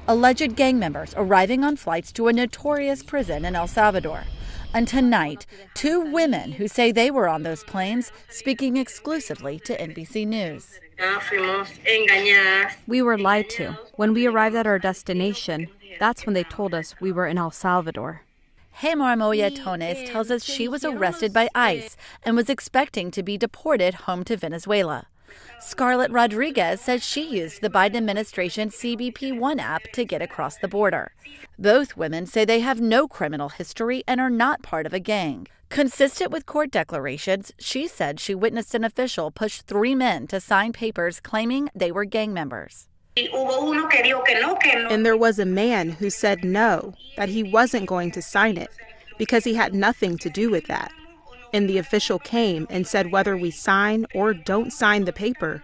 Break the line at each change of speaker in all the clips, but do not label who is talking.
alleged gang members arriving on flights to a notorious prison in El Salvador. And tonight, two women who say they were on those planes speaking exclusively to NBC News.
We were lied to. When we arrived at our destination, that's when they told us we were in El Salvador.
Julia Ainsley tells us she was arrested by ICE and was expecting to be deported home to Venezuela. Scarlett Rodriguez says she used the Biden administration's CBP One app to get across the border. Both women say they have no criminal history and are not part of a gang. Consistent with court declarations, she said she witnessed an official push 3 men to sign papers claiming they were gang members.
And there was a man who said no, that he wasn't going to sign it because he had nothing to do with that. And the official came and said whether we sign or don't sign the paper,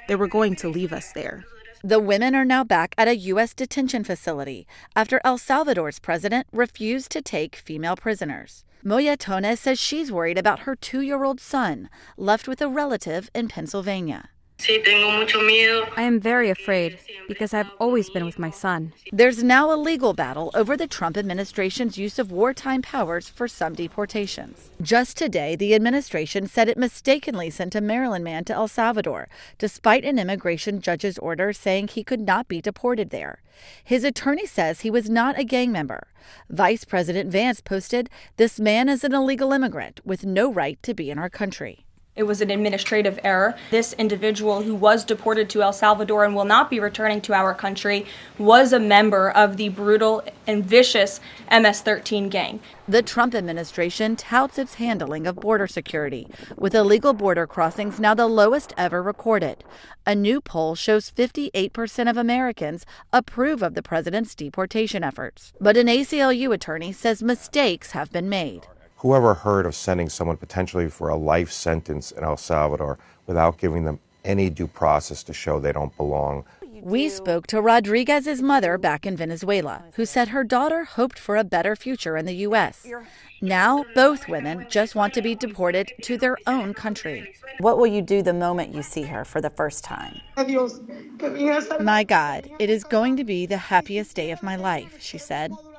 they were going to leave us there.
The women are now back at a U.S. detention facility after El Salvador's president refused to take female prisoners. Julia Ainsley says she's worried about her 2-year-old son, left with a relative in Pennsylvania.
I am very afraid because I've always been with my son.
There's now a legal battle over the Trump administration's use of wartime powers for some deportations. Just today, the administration said it mistakenly sent a Maryland man to El Salvador, despite an immigration judge's order saying he could not be deported there. His attorney says he was not a gang member. Vice President Vance posted, "This man is an illegal immigrant with no right to be in our country."
It was an administrative error. This individual who was deported to El Salvador and will not be returning to our country was a member of the brutal and vicious MS-13 gang.
The Trump administration touts its handling of border security, with illegal border crossings now the lowest ever recorded. A new poll shows 58% of Americans approve of the president's deportation efforts. But an ACLU attorney says mistakes have been made.
Whoever heard of sending someone potentially for a life sentence in El Salvador without giving them any due process to show they don't belong?
We spoke to Rodriguez's mother back in Venezuela, who said her daughter hoped for a better future in the U.S. Now, both women just want to be deported to their own country. What will you do the moment you see her for the first time? My God, it is going to be the happiest day of my life, she said.